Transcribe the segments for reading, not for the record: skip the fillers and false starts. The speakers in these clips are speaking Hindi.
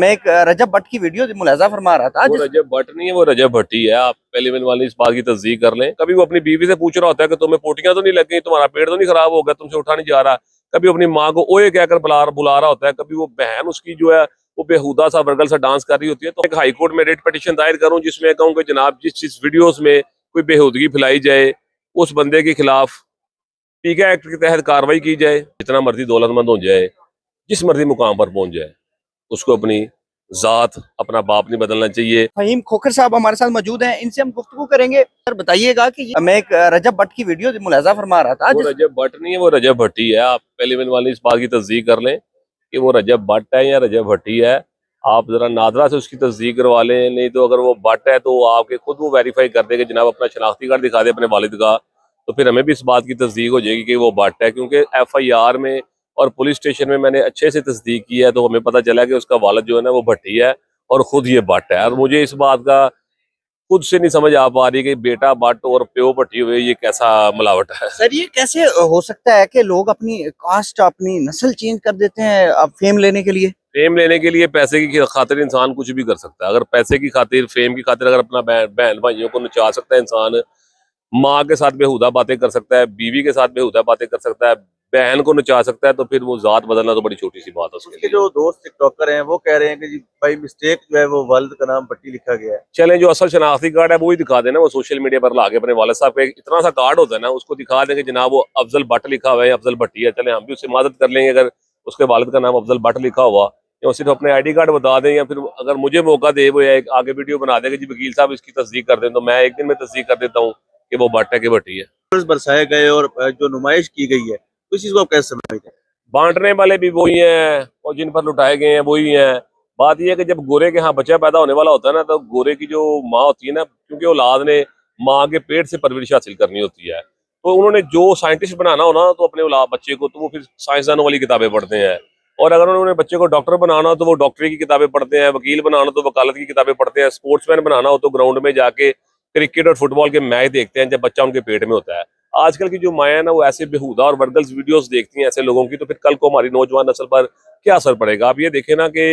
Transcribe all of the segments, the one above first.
मैं एक रजब भट्ट की वीडियो मुलाजा फरमा रहा था। वो रजब भट्ट नहीं है, वो रजब भट्टी है। आप पहले दिन वाली इस बात की तस्दीक कर लें। कभी वो अपनी बीवी से पूछ रहा होता है कि तुम्हें पोटियां तो नहीं लग गई, तुम्हारा पेट तो नहीं खराब हो गया, तुमसे उठा नहीं जा रहा। कभी अपनी माँ को ओए कहकर बुला रहा होता है। कभी वो बहन उसकी जो है वो बेहुदा सा वर्गल सा डांस कर रही होती है। तो एक हाई कोर्ट में रेट पिटीशन दायर करूं जिसमें कहूँ कि जनाब जिस वीडियोज में कोई बेहूदगी फैलाई जाए उस बंदे के खिलाफ पीके एक्ट के तहत कार्रवाई की जाए। जितना मर्जी दौलतमंद हो जाए, जिस मर्जी मुकाम पर पहुंच जाए, उसको अपनी जात अपना बाप नहीं बदलना चाहिए। फहीम खोखर साहब हमारे साथ मौजूद हैं, इनसे हम गुफ्तगू करेंगे। सर बताइएगा कि मैं एक रजब भट्ट की वीडियो मुलाजा फरमा रहा था। वो रजब भट्ट नहीं है, वो रजब भट्टी है। आप पहले दिन वाली इस बात की तस्दीक कर लें कि वो रजब भट्ट है या रजब भट्टी है। आप जरा नादरा से उसकी तस्दीक करवा लें, नहीं तो अगर वो भट्ट है तो आपके खुद वो वेरीफाई कर दे कि जनाब अपना शनाख्ती कार्ड दिखा दे अपने वालिद का, तो फिर हमें भी इस बात की तस्दीक हो जाएगी कि वो भट्ट है। क्योंकि FIR में और पुलिस स्टेशन में मैंने अच्छे से तस्दीक की है, तो हमें पता चला कि उसका वालिद जो है ना वो भट्टी है और खुद ये भट्ट है। और मुझे इस बात का खुद से नहीं समझ आ पा रही कि बेटा भट्ट और प्यो भट्टी हुए ये कैसा मिलावट है। सर ये कैसे हो सकता है कि लोग अपनी कास्ट अपनी नस्ल चेंज कर देते हैं अब फेम लेने के लिए? फेम लेने के लिए पैसे की खातिर इंसान कुछ भी कर सकता है। अगर पैसे की खातिर फेम की खातिर अगर अपना बहन भाइयों को नचा सकता है इंसान, माँ के साथ बेहुदा बातें कर सकता है, बीवी के साथ बेहुदा बातें कर सकता है, बहन को नचा सकता है, तो फिर वो जात बदलना तो बड़ी छोटी सी बात है उसके उसके लिए। जो दोस्त टिकटॉकर हैं वो कह रहे हैं कि जी भाई मिस्टेक जो है वो वालिद का नाम भट्टी लिखा गया है। चलें, जो असल शनाख्ती कार्ड है वो ही दिखा देना। वो सोशल मीडिया पर लाके अपने वालिद साहब का इतना सा कार्ड होता है ना, उसको दिखा दें कि जनाब वो अफजल भट्ट लिखा हुआ है, अफजल भट्टी है। चले हम भी उससे मदद कर लेंगे अगर उसके वालिद का नाम अफजल भट्ट लिखा हुआ, या सिर्फ अपने ID कार्ड बता दें, या फिर अगर मुझे मौका दे वो एक आगे वीडियो बना दे कि जी वकील साहब इसकी तस्दीक कर दें, तो मैं एक दिन में तस्दीक कर देता हूँ कि वो भट्ट है कि भट्टी है। बरसाए गए और जो नुमाइश की गई है तो इस चीज को आप कैसे समझते हैं? बांटने वाले भी वही हैं और जिन पर लुटाए गए हैं वही हैं। बात यह है कि जब गोरे के यहाँ बच्चा पैदा होने वाला होता है ना, तो गोरे की जो माँ होती है ना, क्योंकि औलाद ने माँ के पेट से परवरिश हासिल करनी होती है, तो उन्होंने जो साइंटिस्ट बनाना हो ना तो अपने औलाद बच्चे को, तो वो फिर साइंसदानों वाली किताबें पढ़ते हैं। और अगर उन्होंने बच्चे को डॉक्टर बनाना हो तो वो डॉक्टरी की किताबें पढ़ते हैं, वकील बनाना हो तो वकालत की किताबें पढ़ते हैं, स्पोर्ट्समैन बनाना हो तो ग्राउंड में जाके क्रिकेट और फुटबॉल के मैच देखते हैं जब बच्चा उनके पेट में होता है। आजकल की जो माया है ना वो ऐसे बेहुदा और वर्गल्स वीडियोस देखती हैं ऐसे लोगों की, तो फिर कल को हमारी नौजवान नस्ल पर क्या असर पड़ेगा? आप ये देखें ना कि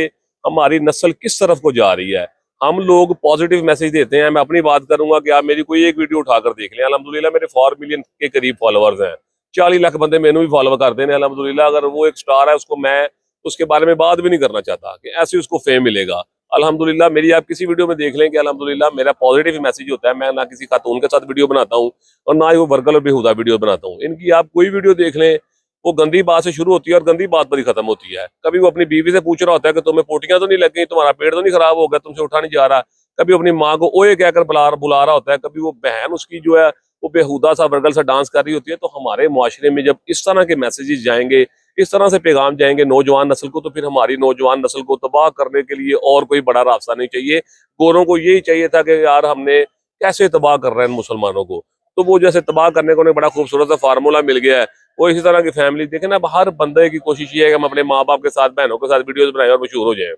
हमारी नस्ल किस तरफ को जा रही है। हम लोग पॉजिटिव मैसेज देते हैं। मैं अपनी बात करूंगा कि आप मेरी कोई एक वीडियो उठाकर देख लें, अल्हम्दुलिल्लाह मेरे 4 मिलियन के करीब फॉलोअर्स हैं, 40 लाख बंदे मैंने भी फॉलो करते हैं अल्हम्दुलिल्लाह। अगर वो एक स्टार है उसको मैं उसके बारे में बात भी नहीं करना चाहता कि ऐसे उसको फेम मिलेगा। अल्हम्दुलिल्लाह मेरी आप किसी वीडियो में देख लें कि अल्हम्दुलिल्लाह मेरा पॉजिटिव मैसेज होता है। मैं ना किसी खातून के साथ वीडियो बनाता हूँ और ना ही वो वर्गल और बेहुदा वीडियो बनाता हूँ। इनकी आप कोई वीडियो देख लें, वो गंदी बात से शुरू होती है और गंदी बात पर ही खत्म होती है। कभी वो अपनी बीवी से पूछ रहा होता है कि तुम्हें पोटियां तो नहीं लग गई, तुम्हारा पेट तो नहीं खराब हो गया, तुमसे उठा नहीं जा रहा। कभी अपनी माँ को ओए कहकर बुला रहा होता है। कभी वो बहन उसकी जो है वो बेहुदा सा वर्गल सा डांस कर रही होती है। तो हमारे मुआशरे में जब इस तरह के मैसेजेस जाएंगे, इस तरह से पैगाम जाएंगे नौजवान नस्ल को, तो फिर हमारी नौजवान नस्ल को तबाह करने के लिए और कोई बड़ा रास्ता नहीं चाहिए। गोरों को यही चाहिए था कि यार हमने कैसे तबाह कर रहे हैं मुसलमानों को, तो वो जैसे तबाह करने को उन्हें बड़ा खूबसूरत सा फार्मूला मिल गया है। वो इसी तरह की फैमिली देखे ना, हर बंदे की कोशिश ये है कि हम अपने माँ बाप के साथ बहनों के साथ वीडियोस बनाए और मशहूर हो जाए।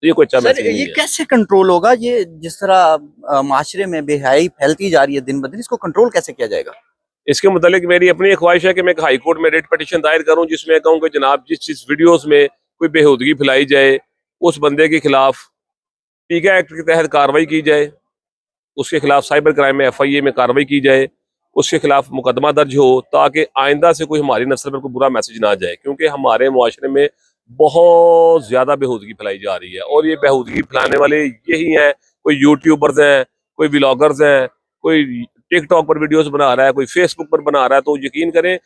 तो ये कोई अच्छा सर मैसेज ये नहीं है। कैसे कंट्रोल होगा? ये जिस तरह माशरे में बेहयाई फैलती जा रही है दिन ब दिन, इसको कंट्रोल कैसे किया जाएगा? इसके मुतालिक मेरी अपनी एक ख्वाहिश है कि मैं एक हाई कोर्ट में रेट पिटीशन दायर करूं जिसमें कहूं कि जनाब जिस वीडियोस में कोई बेहूदगी फैलाई जाए उस बंदे के खिलाफ पीके एक्ट के तहत कार्रवाई की जाए, उसके खिलाफ साइबर क्राइम में FIA में कार्रवाई की जाए, उसके खिलाफ मुकदमा दर्ज हो, ताकि आइंदा से कोई हमारी नस्ल पर कोई बुरा मैसेज ना जाए। क्योंकि हमारे मुआशरे में बहुत ज्यादा बेहूदगी फैलाई जा रही है और ये बेहूदगी फैलाने वाले यही हैं। कोई यूट्यूबर्स हैं, कोई व्लॉगर्स हैं, कोई टिकटॉक पर वीडियोस बना रहा है, कोई फेसबुक पर बना रहा है। तो यकीन करें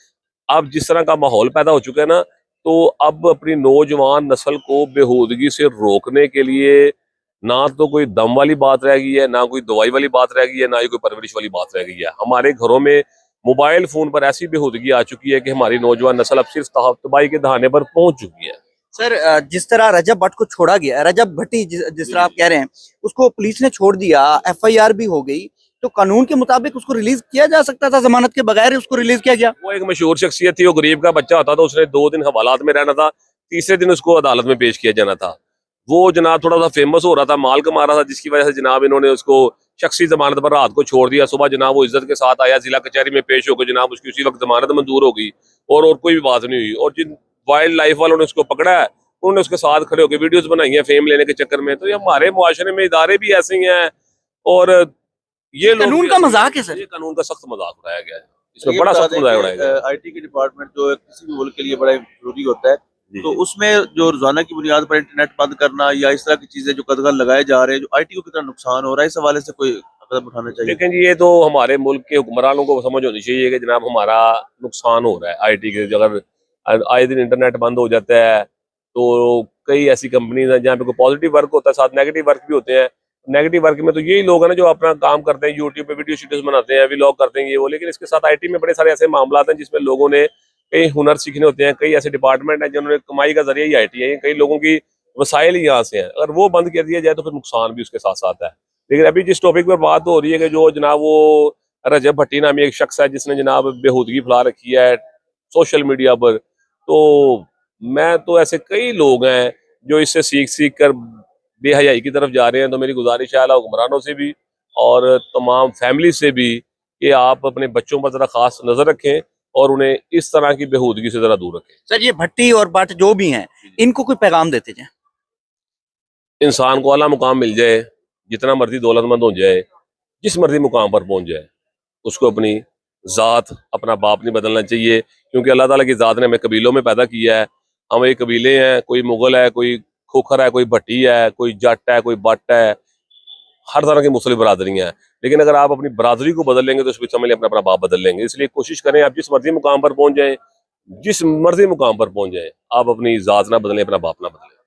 अब जिस तरह का माहौल पैदा हो चुका है ना, तो अब अपनी नौजवान नस्ल को बेहूदगी से रोकने के लिए ना तो कोई दम वाली बात रह गई है, ना कोई दवाई वाली बात रह गई है, ना ही कोई परवरिश वाली बात रह गई है। हमारे घरों में मोबाइल फोन पर ऐसी बेहूदगी आ चुकी है कि हमारी नौजवान नस्ल अब सिर्फ तबाही के दहाने पर पहुंच चुकी है। सर जिस तरह रजब भट्ट को छोड़ा गया, रजब भट्टी जिस तरह आप कह रहे हैं, उसको पुलिस ने छोड़ दिया, FIR भी हो गई, तो कानून के मुताबिक उसको रिलीज किया जा सकता था, जमानत के बगैर उसको रिलीज किया गया। वो एक मशहूर शख्सियत थी, वो गरीब का बच्चा होता था, उसने 2 दिन हवालात में रहना था, तीसरे दिन उसको अदालत में पेश किया जाना था। वो जनाब थोड़ा सा फेमस हो रहा था, माल कमा रहा था, जिसकी वजह से जनाब इन्होंने उसको शख्सी जमानत पर रात को छोड़ दिया। सुबह जनाब वो इज्जत के साथ आया, जिला कचहरी में पेश होकर जनाब उसकी उसी वक्त जमानत मंजूर हो गई और कोई भी बात नहीं हुई। और जिन वाइल्ड लाइफ वालों ने उसको पकड़ा है उन्होंने उसके साथ खड़े होकर वीडियोस बनाई हैं फेम लेने के चक्कर में। तो ये हमारे मुआशरे में इदारे भी ऐसे ही हैं और ये लोग कानून भी का ऐसे हैं। मजाक है सर। ये कानून का सख्त मजाक उड़ाया गया है, इसमें बड़ा सख्त मजाक उड़ाया गया है। आईटी के डिपार्टमेंट जो किसी भी मुल्क के लिए बड़ा जरूरी होता है, जी, तो जी। उसमें जो रोजाना की बुनियाद पर इंटरनेट बंद करना या इस तरह की चीजें जो कदम लगाए जा रहे हैं, जो आईटी को कितना नुकसान हो रहा है, इस हवाले से कोई कदम उठाना चाहिए। लेकिन ये तो हमारे मुल्क के हुक्मरानों को समझ होनी चाहिए कि जनाब हमारा नुकसान हो रहा है आईटी के। अगर आए दिन इंटरनेट बंद हो जाता है तो कई ऐसी कंपनीज हैं जहाँ पे कोई पॉजिटिव वर्क होता है, साथ नेगेटिव वर्क भी होते हैं। नेगेटिव वर्क में तो यही लोग हैं ना जो अपना काम करते हैं, यूट्यूब पे वीडियो शीडियोस बनाते हैं, व्लॉग करते हैं ये वो। लेकिन इसके साथ आईटी में बड़े सारे ऐसे मामला हैं जिसमें लोगों ने कई हुनर सीखने होते हैं। कई ऐसे डिपार्टमेंट हैं जिन्होंने कमाई का जरिया ही आईटी है, कई लोगों की वसाइल ही यहाँ से हैं। अगर वो बंद कर दिया जाए तो फिर नुकसान भी उसके साथ साथ है। लेकिन अभी जिस टॉपिक पर बात हो रही है कि जो जनाब वो रजब भट्टी नामी एक शख्स है जिसने जनाब बेहूदगी फैला रखी है सोशल मीडिया पर, तो मैं तो ऐसे कई लोग हैं जो इससे सीख सीख कर बेहयाई की तरफ जा रहे हैं। तो मेरी गुजारिश है आला हुक्मरानों से भी और तमाम फैमिली से भी कि आप अपने बच्चों पर जरा खास नजर रखें और उन्हें इस तरह की बेहूदगी से जरा दूर रखें। सर ये भट्टी और भट्ट जो भी हैं, इनको कोई पैगाम देते जाए। इंसान को आला मुकाम मिल जाए, जितना मर्जी दौलतमंद हो जाए, जिस मर्जी मुकाम पर पहुंच जाए, उसको अपनी ज़ात अपना बाप नहीं बदलना चाहिए। क्योंकि अल्लाह ताला की ज़ात ने हमें कबीलों में पैदा किया है। हम एक कबीले हैं, कोई मुगल है, कोई खोखर है, कोई भट्टी है, कोई जट है, कोई बट है, हर तरह की मुस्लिम बरादरियां हैं। लेकिन अगर आप अपनी बरादरी को बदल लेंगे तो उसमें समझ लें अपना अपना बाप बदल लेंगे। इसलिए कोशिश करें आप जिस मर्जी मुकाम पर पहुंच जाएं, जिस मर्जी मुकाम पर पहुंच जाएं, आप अपनी ज़ात ना बदलें, अपना बाप ना बदलें।